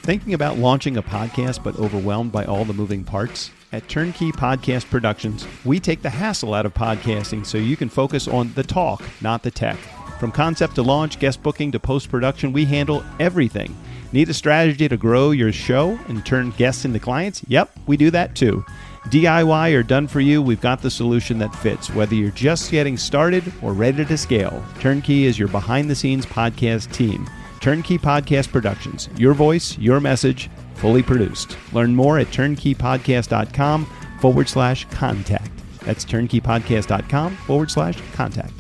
Thinking about launching a podcast but overwhelmed by all the moving parts? At Turnkey Podcast Productions, we take the hassle out of podcasting so you can focus on the talk, not the tech. From concept to launch, guest booking to post-production, we handle everything. Need a strategy to grow your show and turn guests into clients? Yep, we do that too. DIY or done for you, we've got the solution that fits. Whether you're just getting started or ready to scale, Turnkey is your behind-the-scenes podcast team. Turnkey Podcast Productions. Your voice, your message, fully produced. Learn more at turnkeypodcast.com/contact. That's turnkeypodcast.com/contact.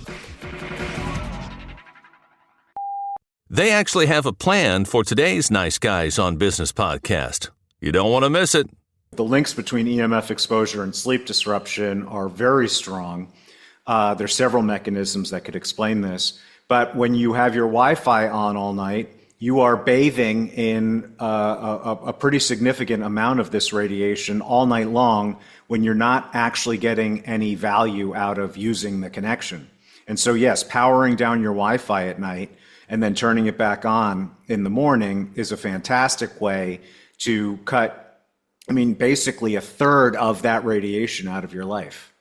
They actually have a plan for today's Nice Guys on Business podcast. You don't want to miss it. The links between EMF exposure and sleep disruption are very strong. There are several mechanisms that could explain this. But when you have your Wi-Fi on all night, you are bathing in a pretty significant amount of this radiation all night long when you're not actually getting any value out of using the connection. And so, yes, powering down your Wi-Fi at night and then turning it back on in the morning is a fantastic way to cut, basically a third of that radiation out of your life.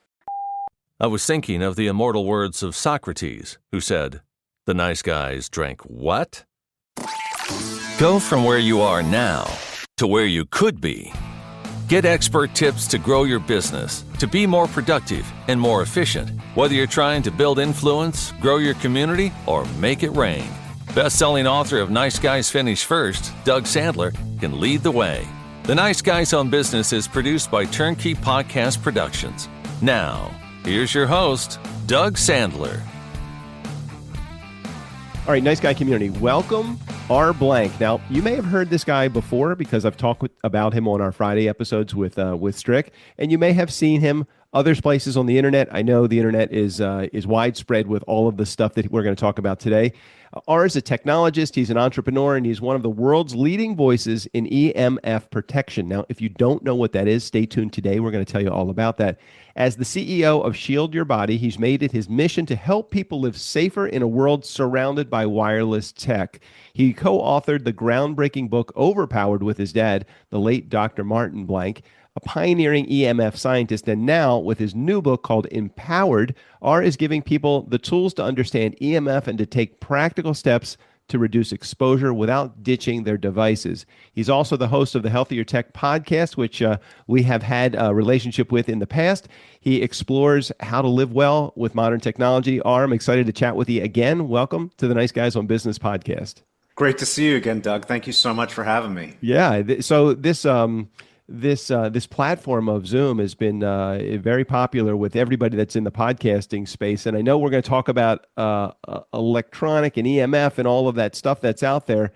I was thinking of the immortal words of Socrates, who said, "The nice guys drank what?" Go from where you are now to where you could be. Get expert tips to grow your business, to be more productive and more efficient, whether you're trying to build influence, grow your community, or make it rain. Best-selling author of Nice Guys Finish First, Doug Sandler, can lead the way. The Nice Guys on Business is produced by Turnkey Podcast Productions. Now, here's your host, Doug Sandler. All right, Nice Guy community, welcome R. Blank. Now, you may have heard this guy before because I've talked about him on our Friday episodes with Strick, and you may have seen him other places on the internet. I know the internet is widespread with all of the stuff that we're going to talk about today. R is a technologist, he's an entrepreneur, and he's one of the world's leading voices in EMF protection. Now, if you don't know what that is, stay tuned today. We're going to tell you all about that. As the CEO of Shield Your Body, he's made it his mission to help people live safer in a world surrounded by wireless tech. He co-authored the groundbreaking book Overpowered with his dad, the late Dr. Martin Blank, a pioneering EMF scientist, and now with his new book called Empowered, R is giving people the tools to understand EMF and to take practical steps to reduce exposure without ditching their devices. He's also the host of the Healthier Tech podcast, which we have had a relationship with in the past. He explores how to live well with modern technology. R, I'm excited to chat with you again. Welcome to the Nice Guys on Business podcast. Great to see you again, Doug. Thank you so much for having me. Yeah, so this platform of Zoom has been very popular with everybody that's in the podcasting space. And I know we're going to talk about electronic and EMF and all of that stuff that's out there.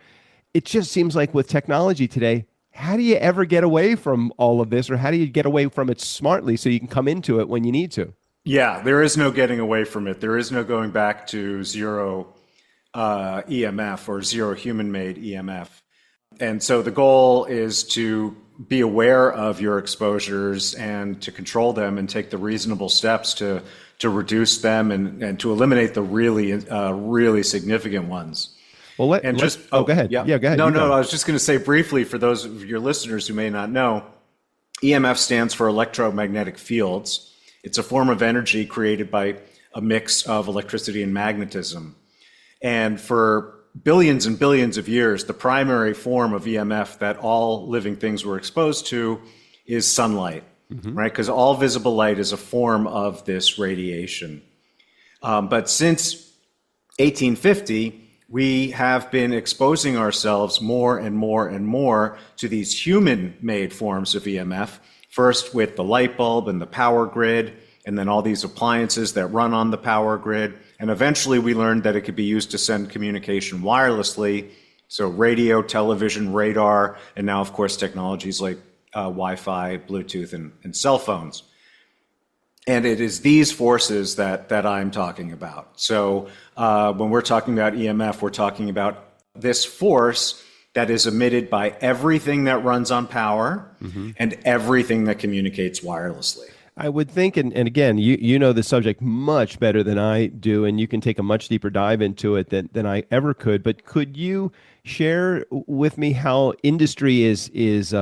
It just seems like with technology today, how do you ever get away from all of this, or how do you get away from it smartly so you can come into it when you need to? Yeah, there is no getting away from it. There is no going back to zero EMF or zero human-made EMF. And so the goal is to be aware of your exposures and to control them and take the reasonable steps to reduce them and to eliminate the really significant ones. Well, go ahead. Yeah, go ahead. No, I was just going to say briefly for those of your listeners who may not know, EMF stands for electromagnetic fields. It's a form of energy created by a mix of electricity and magnetism. And for billions and billions of years, the primary form of EMF that all living things were exposed to is sunlight, right? Because all visible light is a form of this radiation. But since 1850, we have been exposing ourselves more and more and more to these human-made forms of EMF, first with the light bulb and the power grid, and then all these appliances that run on the power grid. And eventually we learned that it could be used to send communication wirelessly. So radio, television, radar, and now, of course, technologies like Wi-Fi, Bluetooth, and cell phones. And it is these forces that I'm talking about. So when we're talking about EMF, we're talking about this force that is emitted by everything that runs on power and everything that communicates wirelessly. I would think, and again, you know the subject much better than I do, and you can take a much deeper dive into it than I ever could. But could you share with me how industry is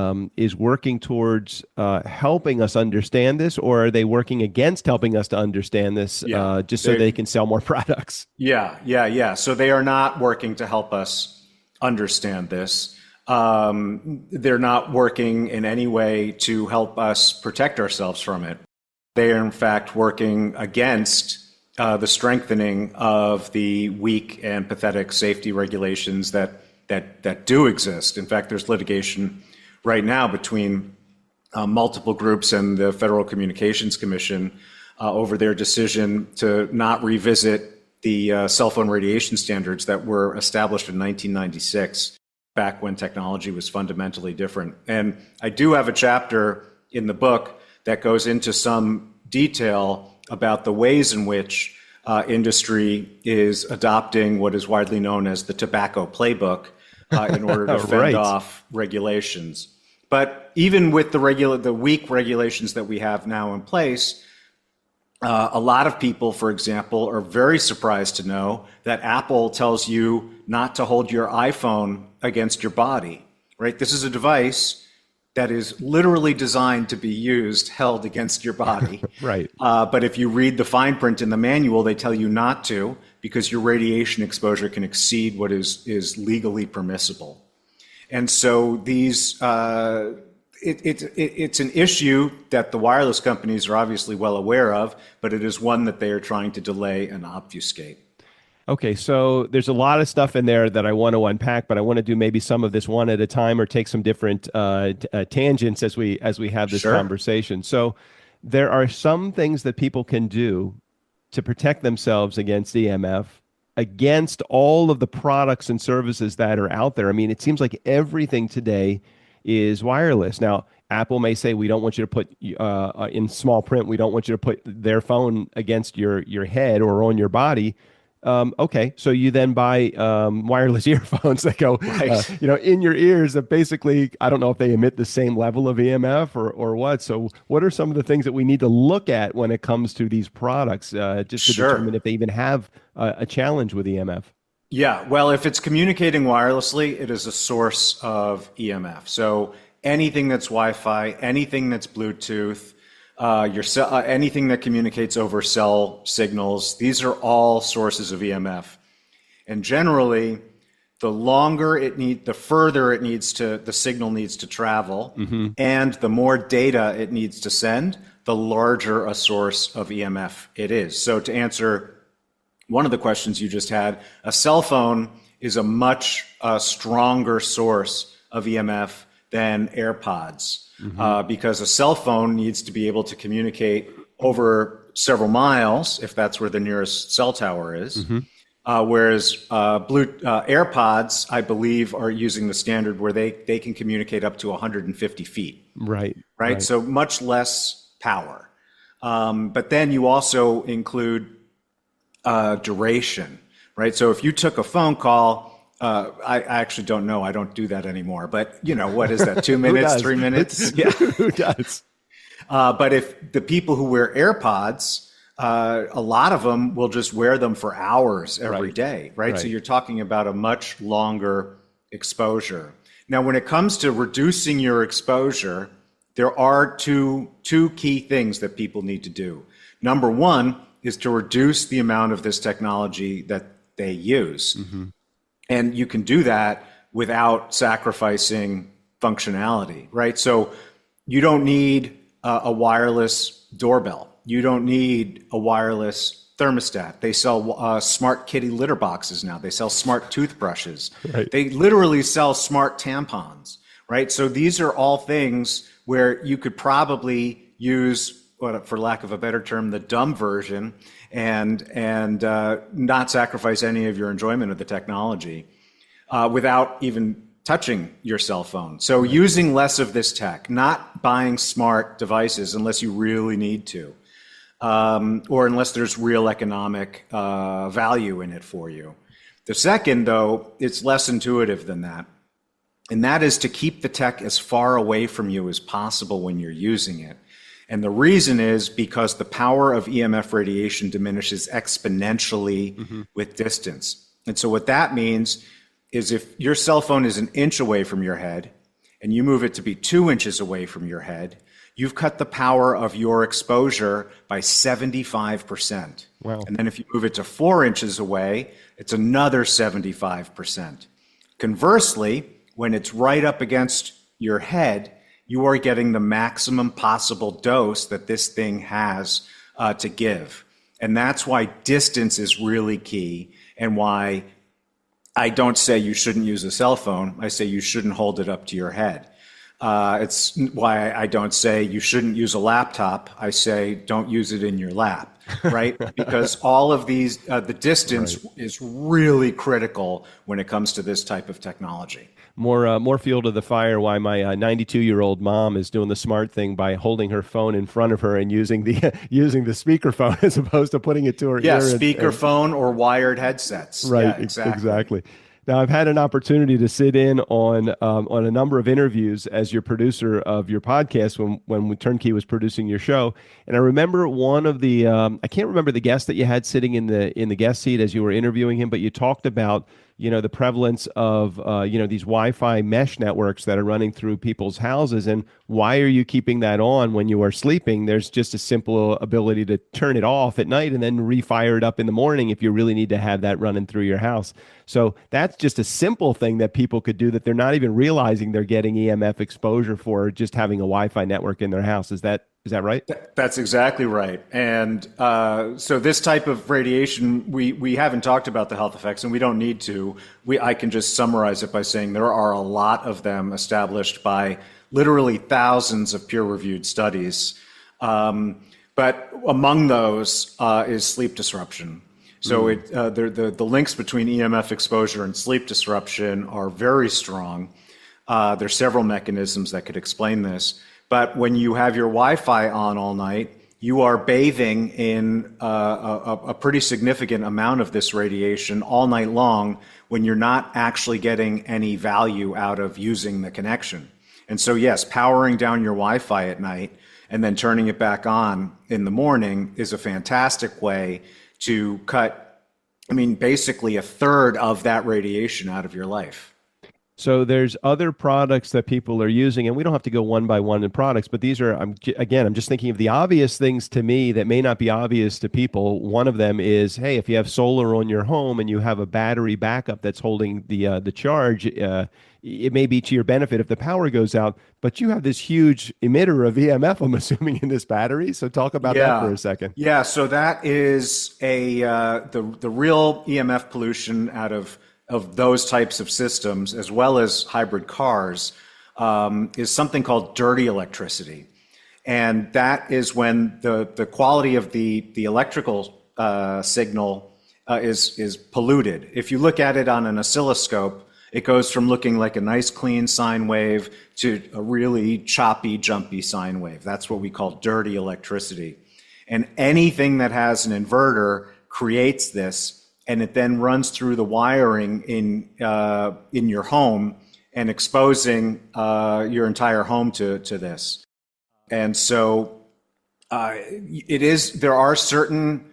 working towards helping us understand this, or are they working against helping us to understand this just so they can sell more products? Yeah. So they are not working to help us understand this. They're not working in any way to help us protect ourselves from it. They are, in fact, working against the strengthening of the weak and pathetic safety regulations that do exist. In fact, there's litigation right now between multiple groups and the Federal Communications Commission over their decision to not revisit the cell phone radiation standards that were established in 1996, back when technology was fundamentally different. And I do have a chapter in the book that goes into some detail about the ways in which industry is adopting what is widely known as the tobacco playbook in order to fend off regulations. But even with the weak regulations that we have now in place, a lot of people, for example, are very surprised to know that Apple tells you not to hold your iPhone against your body, right? This is a device that is literally designed to be used, held against your body. Right. But if you read the fine print in the manual, they tell you not to, because your radiation exposure can exceed what is legally permissible. And so these, it's an issue that the wireless companies are obviously well aware of, but it is one that they are trying to delay and obfuscate. Okay, so there's a lot of stuff in there that I want to unpack, but I want to do maybe some of this one at a time, or take some different tangents as we have this conversation. So there are some things that people can do to protect themselves against EMF, against all of the products and services that are out there. I mean, it seems like everything today is wireless. Now, Apple may say, we don't want you to put in small print, we don't want you to put their phone against your head or on your body. Okay, so you then buy wireless earphones that go, in your ears, that basically, I don't know if they emit the same level of EMF or what. So what are some of the things that we need to look at when it comes to these products, just to determine if they even have a challenge with EMF? Yeah, well, if it's communicating wirelessly, it is a source of EMF. So anything that's Wi-Fi, anything that's Bluetooth, anything that communicates over cell signals, these are all sources of EMF. And generally, the further the signal needs to travel, and the more data it needs to send, the larger a source of EMF it is. So to answer one of the questions you just had, a cell phone is a much stronger source of EMF than AirPods. Because a cell phone needs to be able to communicate over several miles, if that's where the nearest cell tower is. Whereas AirPods, I believe, are using the standard where they can communicate up to 150 feet. Right. So much less power. But then you also include duration, right? So if you took a phone call, I actually don't know. I don't do that anymore. But, what is that? 2 minutes, 3 minutes? Yeah. Who does? But if the people who wear AirPods, a lot of them will just wear them for hours every day, right? So you're talking about a much longer exposure. Now, when it comes to reducing your exposure, there are two key things that people need to do. Number one is to reduce the amount of this technology that they use. And you can do that without sacrificing functionality, right? So you don't need a wireless doorbell. You don't need a wireless thermostat. They sell smart kitty litter boxes now. They sell smart toothbrushes. They literally sell smart tampons, right? So these are all things where you could probably use, for lack of a better term, the dumb version, and not sacrifice any of your enjoyment of the technology without even touching your cell phone. So using less of this tech, not buying smart devices unless you really need to, or unless there's real economic value in it for you. The second, though, it's less intuitive than that. And that is to keep the tech as far away from you as possible when you're using it. And the reason is because the power of EMF radiation diminishes exponentially with distance. And so what that means is if your cell phone is an inch away from your head and you move it to be 2 inches away from your head, you've cut the power of your exposure by 75%. Wow. And then if you move it to 4 inches away, it's another 75%. Conversely, when it's right up against your head, you are getting the maximum possible dose that this thing has to give. And that's why distance is really key, and why I don't say you shouldn't use a cell phone. I say you shouldn't hold it up to your head. It's why I don't say you shouldn't use a laptop. I say don't use it in your lap, right? Because all of these, the distance is really critical when it comes to this type of technology. More fuel to the fire why my 92-year-old mom is doing the smart thing by holding her phone in front of her and using the speakerphone as opposed to putting it to her ear. Yeah, speakerphone or wired headsets. Right, yeah, exactly. Now, I've had an opportunity to sit in on a number of interviews as your producer of your podcast when Turnkey was producing your show, and I remember one of the I can't remember the guest that you had sitting in the guest seat as you were interviewing him, but you talked about the prevalence of these Wi-Fi mesh networks that are running through people's houses, and why are you keeping that on when you are sleeping? There's just a simple ability to turn it off at night and then refire it up in the morning if you really need to have that running through your house. So that's just a simple thing that people could do that they're not even realizing they're getting EMF exposure for just having a Wi-Fi network in their house. Is that right? That's exactly right. And so this type of radiation, we haven't talked about the health effects, and we don't need to. I can just summarize it by saying there are a lot of them established by literally thousands of peer-reviewed studies. But among those is sleep disruption. So the links between EMF exposure and sleep disruption are very strong. There's several mechanisms that could explain this. But when you have your Wi-Fi on all night, you are bathing in a pretty significant amount of this radiation all night long when you're not actually getting any value out of using the connection. And so, yes, powering down your Wi-Fi at night and then turning it back on in the morning is a fantastic way to cut, basically a third of that radiation out of your life. So there's other products that people are using, and we don't have to go one by one in products, but these are, I'm just thinking of the obvious things to me that may not be obvious to people. One of them is, hey, if you have solar on your home and you have a battery backup that's holding the charge, it may be to your benefit if the power goes out, but you have this huge emitter of EMF, I'm assuming, in this battery. So talk about that for a second. Yeah, so that is the real EMF pollution out of those types of systems, as well as hybrid cars, is something called dirty electricity. And that is when the quality of the electrical signal is polluted. If you look at it on an oscilloscope, it goes from looking like a nice clean sine wave to a really choppy, jumpy sine wave. That's what we call dirty electricity. And anything that has an inverter creates this, and it then runs through the wiring in your home and exposing your entire home to this. And so there are certain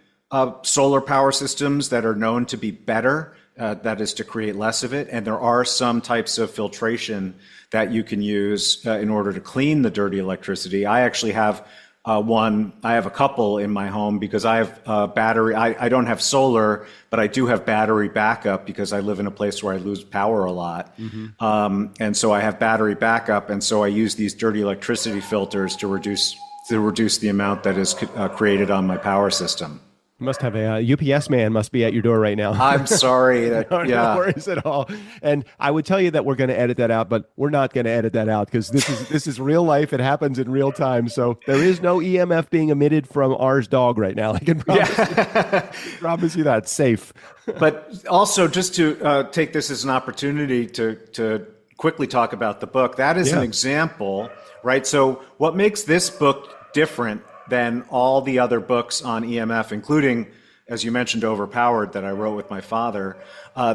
solar power systems that are known to be better, that is to create less of it. And there are some types of filtration that you can use in order to clean the dirty electricity. I actually have I have a couple in my home because I have battery. I don't have solar, but I do have battery backup because I live in a place where I lose power a lot. Mm-hmm. And so I have battery backup. And so I use these dirty electricity filters to reduce the amount that is created on my power system. You must have a UPS man must be at your door right now. I'm sorry. No worries at all. And I would tell you that we're going to edit that out, but we're not going to edit that out because this is real life. It happens in real time. So there is no EMF being emitted from ours dog right now. I can promise you that. Safe. But also just to take this as an opportunity to quickly talk about the book, that is an example, right? So what makes this book different than all the other books on EMF, including, as you mentioned, Overpowered, that I wrote with my father.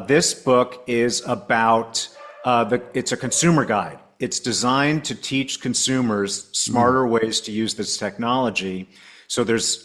This book is about, it's a consumer guide. It's designed to teach consumers smarter ways to use this technology. So there's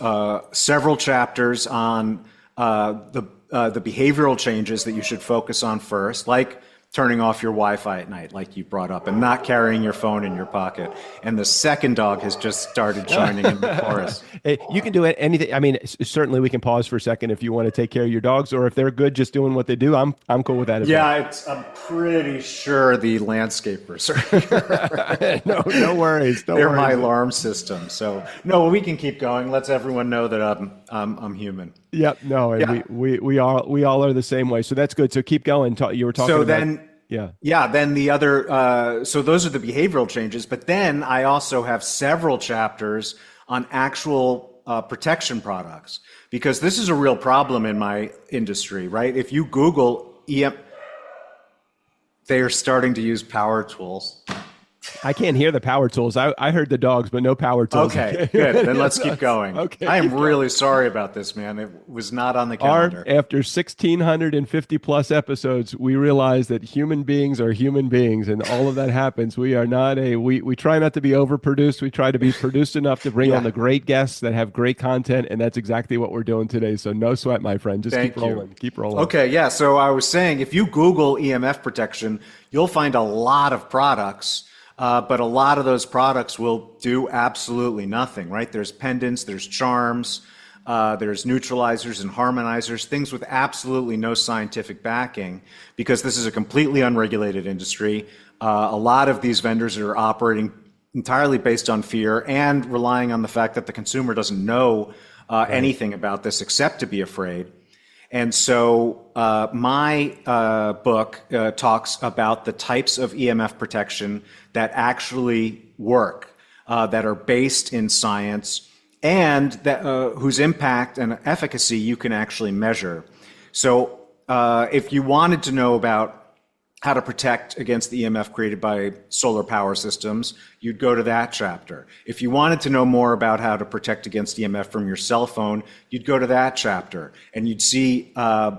several chapters on the the behavioral changes that you should focus on first, like turning off your Wi-Fi at night, like you brought up, and not carrying your phone in your pocket. And the second dog has just started joining in the chorus. Hey, you can do it anything. I mean, certainly we can pause for a second if you want to take care of your dogs, or if they're good just doing what they do. I'm cool with that as well. Yeah, I'm pretty sure the landscapers are No worries. They're my alarm system. So no, we can keep going. Let's everyone know that I'm human. Yep. No, and we all are the same way. So that's good. So keep going. You were talking so about. Then, then the other, so those are the behavioral changes, but then I also have several chapters on actual protection products, because this is a real problem in my industry, right? If you Google EMF, they are starting to use power tools. I can't hear the power tools. I heard the dogs, but no power tools. Okay, good. Then let's keep going. Okay, I am really sorry about this, man. It was not on the calendar. After 1,650 plus episodes, we realize that human beings are human beings, and all of that happens. We are not we try not to be overproduced. We try to be produced enough to bring on the great guests that have great content, and that's exactly what we're doing today. So no sweat, my friend. Just keep rolling. Keep rolling. Okay, yeah. So I was saying, if you Google EMF protection, you'll find a lot of products. But a lot of those products will do absolutely nothing, right? There's pendants, there's charms, there's neutralizers and harmonizers, things with absolutely no scientific backing, because this is a completely unregulated industry. A lot of these vendors are operating entirely based on fear and relying on the fact that the consumer doesn't know anything about this except to be afraid. And so my book talks about the types of EMF protection that actually work, that are based in science, and that whose impact and efficacy you can actually measure. So if you wanted to know about how to protect against the EMF created by solar power systems, you'd go to that chapter. If you wanted to know more about how to protect against EMF from your cell phone, you'd go to that chapter, and you'd see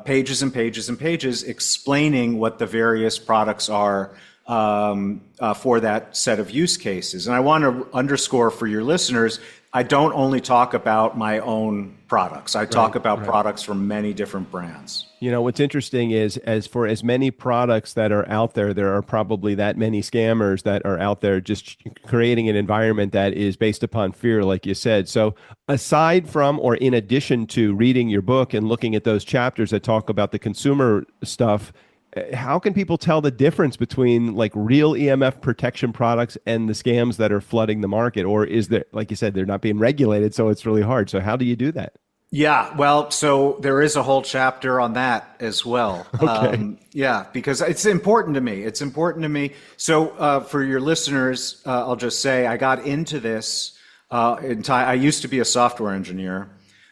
pages and pages and pages explaining what the various products are for that set of use cases. And I want to underscore for your listeners, I don't only talk about my own products. I talk about products from many different brands. You know, what's interesting is, as many products that are out there, there are probably that many scammers that are out there just creating an environment that is based upon fear, like you said. So aside from, or in addition to reading your book and looking at those chapters that talk about the consumer stuff, how can people tell the difference between like real EMF protection products and the scams that are flooding the market? Or is there, like you said, they're not being regulated, so it's really hard. So how do you do that? Yeah, well, so there is a whole chapter on that as well. Okay. Because it's important to me. It's important to me. So for your listeners, I'll just say I got into this. I used to be a software engineer,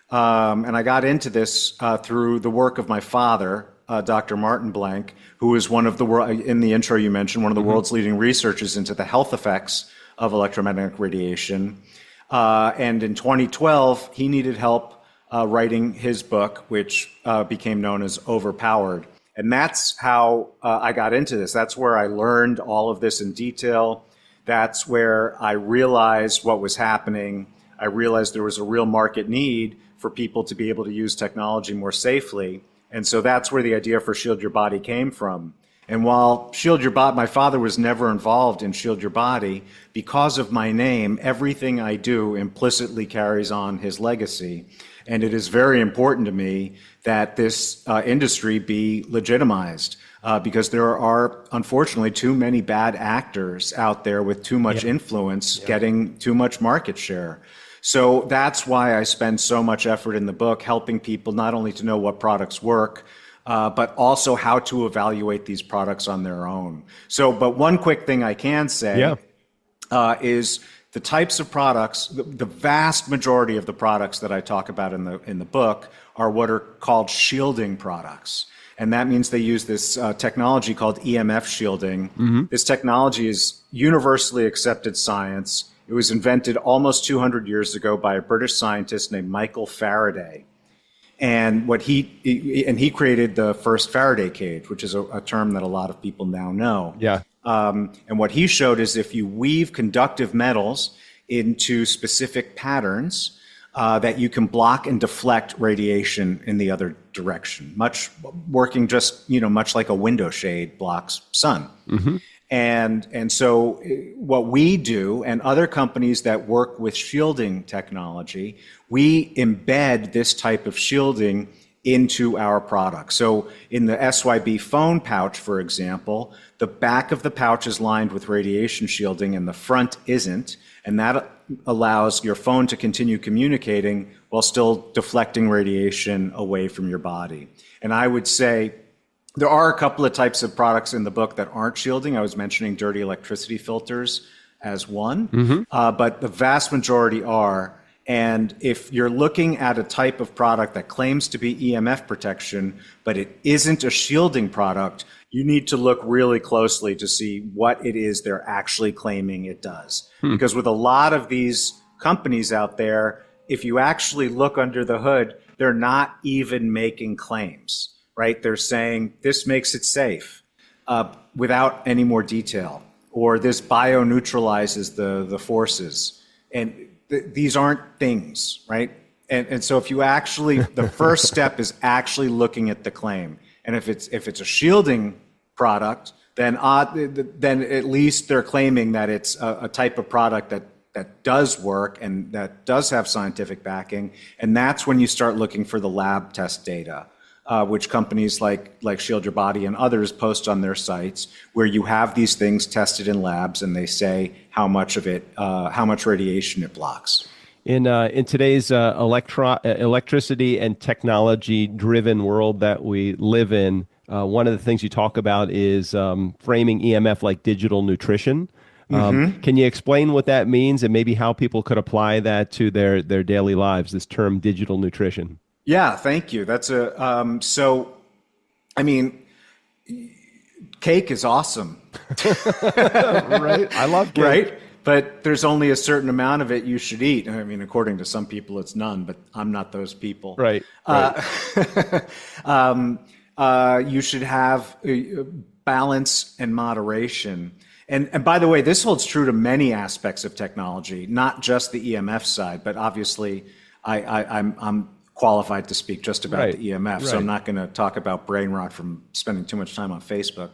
and I got into this through the work of my father, Dr. Martin Blank, who is one of the in the intro you mentioned, one of the world's leading researchers into the health effects of electromagnetic radiation. And in 2012, he needed help writing his book, which became known as Overpowered. And that's how I got into this. That's where I learned all of this in detail. That's where I realized what was happening. I realized there was a real market need for people to be able to use technology more safely. And so that's where the idea for Shield Your Body came from. And while Shield Your Body, my father was never involved in Shield Your Body, because of my name, everything I do implicitly carries on his legacy. And it is very important to me that this industry be legitimized, because there are, unfortunately, too many bad actors out there with too much influence getting too much market share. So that's why I spend so much effort in the book helping people not only to know what products work, but also how to evaluate these products on their own. So, but one quick thing I can say is the types of products, the vast majority of the products that I talk about in the book are what are called shielding products. And that means they use this technology called EMF shielding. Mm-hmm. This technology is universally accepted science. It was invented almost 200 years ago by a British scientist named Michael Faraday. And he created the first Faraday cage, which is a term that a lot of people now know. Yeah. And what he showed is if you weave conductive metals into specific patterns, that you can block and deflect radiation in the other direction, working just, much like a window shade blocks sun. Mm-hmm. And so what we do, and other companies that work with shielding technology, we embed this type of shielding into our product. So in the SYB phone pouch, for example, the back of the pouch is lined with radiation shielding and the front isn't. And that allows your phone to continue communicating while still deflecting radiation away from your body. And I would say there are a couple of types of products in the book that aren't shielding. I was mentioning dirty electricity filters as one, but the vast majority are. And if you're looking at a type of product that claims to be EMF protection, but it isn't a shielding product, you need to look really closely to see what it is they're actually claiming it does. Because with a lot of these companies out there, if you actually look under the hood, they're not even making claims, right? They're saying this makes it safe without any more detail, or this bio-neutralizes the forces. And these aren't things, right? And so if you actually, the first step is actually looking at the claim. And if it's a shielding product, then at least they're claiming that it's a type of product that does work and that does have scientific backing. And that's when you start looking for the lab test data, which companies like Shield Your Body and others post on their sites, where you have these things tested in labs and they say how much radiation it blocks. In today's electricity and technology-driven world that we live in, one of the things you talk about is framing EMF like digital nutrition. Can you explain what that means and maybe how people could apply that to their daily lives, this term digital nutrition? Yeah, thank you. That's cake is awesome. Right? I love cake. Right? But there's only a certain amount of it you should eat. I mean, according to some people, it's none, but I'm not those people. Right. You should have balance and moderation. And by the way, this holds true to many aspects of technology, not just the EMF side, but obviously I'm qualified to speak just about the EMF, so I'm not going to talk about brain rot from spending too much time on Facebook.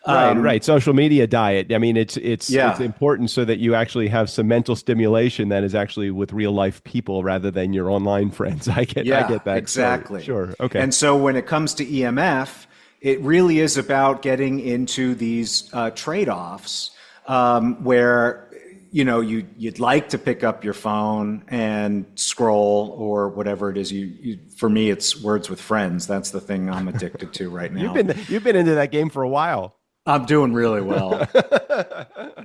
Right. Social media diet. I mean, it's important so that you actually have some mental stimulation that is actually with real life people rather than your online friends. I get that. Exactly. Sure. Okay. And so when it comes to EMF, it really is about getting into these trade-offs where you'd like to pick up your phone and scroll or whatever it is. For me, it's Words with Friends. That's the thing I'm addicted to right now. You've been into that game for a while. I'm doing really well.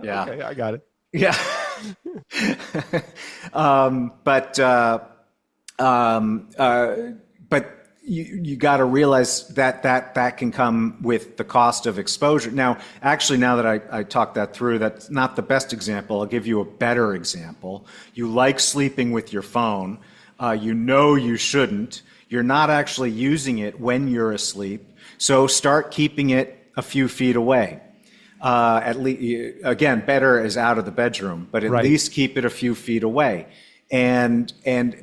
Yeah. Okay, I got it. Yeah. But you got to realize that can come with the cost of exposure. Now, actually, now that I talked that through, that's not the best example. I'll give you a better example. You like sleeping with your phone. You shouldn't. You're not actually using it when you're asleep. So start keeping it a few feet away. At least, again, better is out of the bedroom, but at least keep it a few feet away. And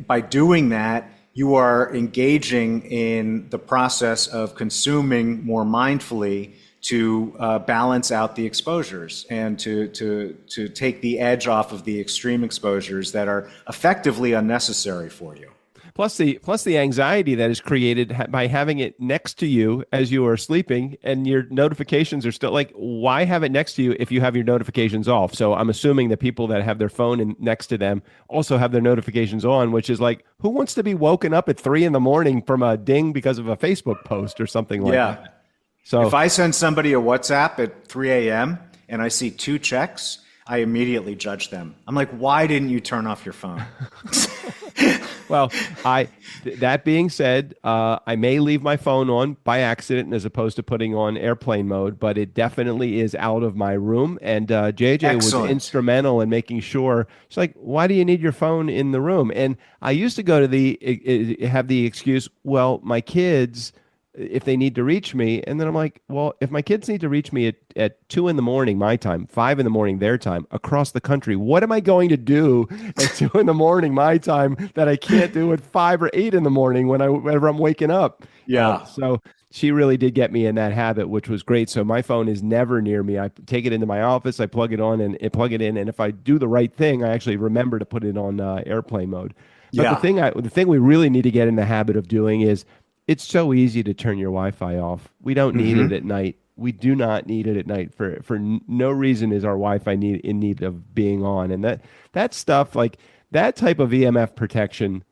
by doing that, you are engaging in the process of consuming more mindfully to balance out the exposures and to take the edge off of the extreme exposures that are effectively unnecessary for you. Plus the anxiety that is created by having it next to you as you are sleeping and your notifications are still like, why have it next to you if you have your notifications off? So I'm assuming that people that have their phone next to them also have their notifications on, which is like, who wants to be woken up at 3 a.m. from a ding because of a Facebook post or something like that? So if I send somebody a WhatsApp at 3 a.m. and I see 2 checks, I immediately judge them. I'm like, why didn't you turn off your phone? Well, that being said, I may leave my phone on by accident as opposed to putting on airplane mode, but it definitely is out of my room. And JJ was instrumental in making sure. It's like, why do you need your phone in the room? And I used to go to have the excuse, well, my kids if they need to reach me. And then I'm like, well, if my kids need to reach me at 2 in the morning, my time, 5 in the morning, their time, across the country, what am I going to do at 2 in the morning, my time, that I can't do at 5 or 8 in the morning whenever I'm waking up? Yeah. So she really did get me in that habit, which was great. So my phone is never near me. I take it into my office, I plug it on and plug it in. And if I do the right thing, I actually remember to put it on airplane mode. But Yeah. the thing we really need to get in the habit of doing is, it's so easy to turn your Wi-Fi off. We don't need it at night. We do not need it at night. No reason is our Wi-Fi in need of being on. And that stuff, like that type of EMF protection,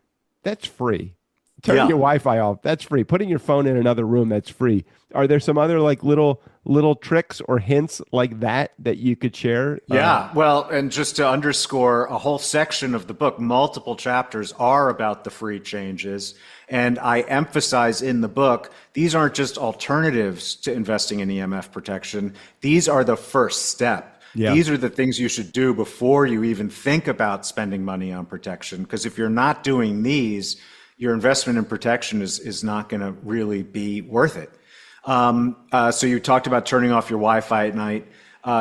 that's free. Turning your Wi-Fi off, that's free. Putting your phone in another room, that's free. Are there some other like little tricks or hints like that you could share? Yeah, well, and just to underscore, a whole section of the book, multiple chapters are about the free changes. And I emphasize in the book, these aren't just alternatives to investing in EMF protection. These are the first step. Yeah. These are the things you should do before you even think about spending money on protection. Because if you're not doing these, your investment in protection is not going to really be worth it. So you talked about turning off your Wi-Fi at night.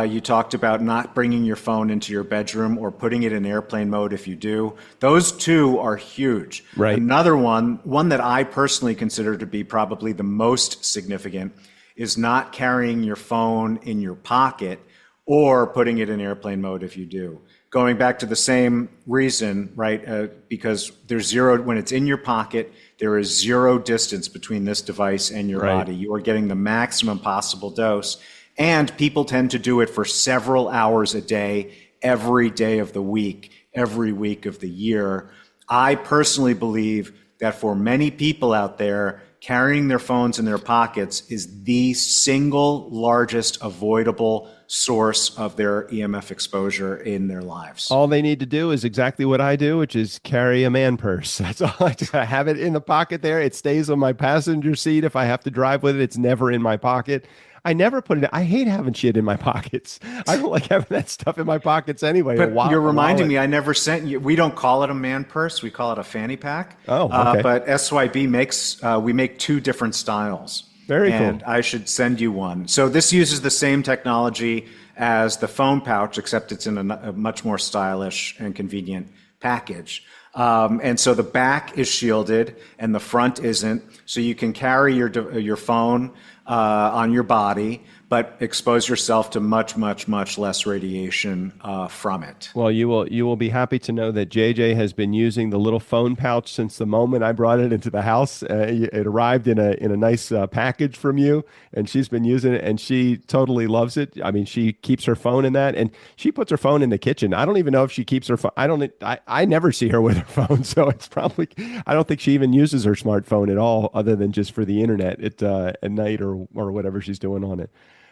You talked about not bringing your phone into your bedroom or putting it in airplane mode if you do. Those two are huge. Right. Another one that I personally consider to be probably the most significant, is not carrying your phone in your pocket or putting it in airplane mode if you do. Going back to the same reason, right? Because there's zero, when it's in your pocket, there is zero distance between this device and your body. You are getting the maximum possible dose. And people tend to do it for several hours a day, every day of the week, every week of the year. I personally believe that for many people out there, carrying their phones in their pockets is the single largest avoidable source of their EMF exposure in their lives. All they need to do is exactly what I do, which is carry a man purse. That's all I do. I have it in the pocket there. It stays on my passenger seat. If I have to drive with it, it's never in my pocket. I never put it. I hate having shit in my pockets. I don't like having that stuff in my pockets anyway. But you're reminding me, I never sent you. We don't call it a man purse. We call it a fanny pack. Oh, okay. But SYB makes, we make two different styles. Very cool. And I should send you one. So this uses the same technology as the phone pouch, except it's in a much more stylish and convenient package. And so the back is shielded and the front isn't. So you can carry your phone on your body, but expose yourself to much, much, much less radiation from it. Well, you will be happy to know that JJ has been using the little phone pouch since the moment I brought it into the house. It arrived in a nice package from you, and she's been using it, and she totally loves it. I mean, she keeps her phone in that, and she puts her phone in the kitchen. I don't even know if she keeps her phone. I never see her with her phone, so it's probably, I don't think she even uses her smartphone at all, other than just for the internet at night or whatever she's doing on it.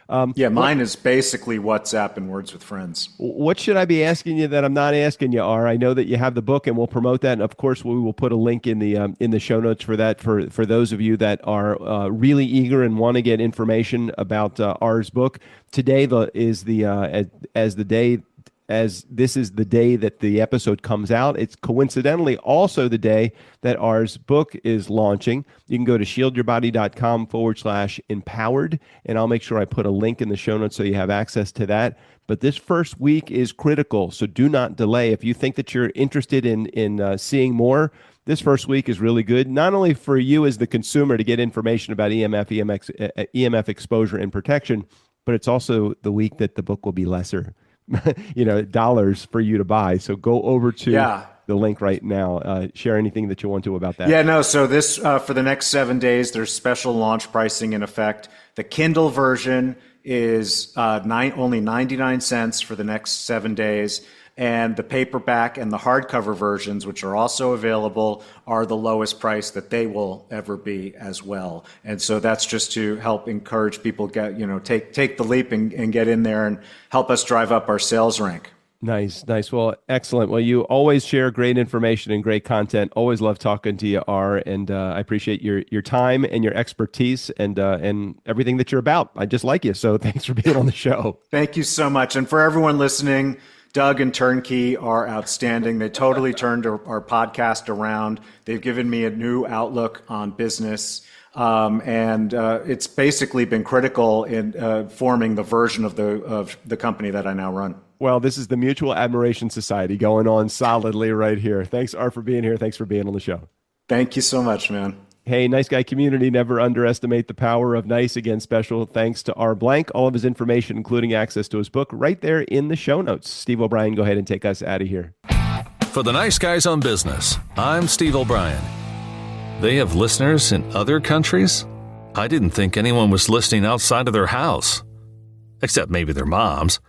Mine is basically WhatsApp and Words with Friends. What should I be asking you that I'm not asking you, R? I know that you have the book, and we'll promote that. And of course, we will put a link in the show notes for that for those of you that are really eager and want to get information about R's book. Today as this is the day that the episode comes out. It's coincidentally also the day that R's book is launching. You can go to shieldyourbody.com/empowered, and I'll make sure I put a link in the show notes so you have access to that. But this first week is critical, so do not delay. If you think that you're interested in seeing more, this first week is really good, not only for you as the consumer to get information about EMF exposure and protection, but it's also the week that the book will be lesser. Dollars for you to buy. So go over to the link right now. Share anything that you want to about that. Yeah, no. So this, for the next 7 days, there's special launch pricing in effect. The Kindle version is only 99 cents for the next 7 days. And the paperback and the hardcover versions, which are also available, are the lowest price that they will ever be as well. And so that's just to help encourage people take the leap and get in there and help us drive up our sales rank. Nice. Well, excellent. Well, you always share great information and great content. Always love talking to you, R, and I appreciate your time and your expertise and everything that you're about. I just like you, so thanks for being on the show. Thank you so much. And for everyone listening, Doug and Turnkey are outstanding. They totally turned our podcast around. They've given me a new outlook on business. And it's basically been critical in forming the version of the company that I now run. Well, this is the Mutual Admiration Society going on solidly right here. Thanks, Art, for being here. Thanks for being on the show. Thank you so much, man. Hey, Nice Guy community, never underestimate the power of nice. Again, special thanks to R. Blank. All of his information, including access to his book, right there in the show notes. Steve O'Brien, go ahead and take us out of here. For the Nice Guys on Business, I'm Steve O'Brien. They have listeners in other countries? I didn't think anyone was listening outside of their house. Except maybe their moms.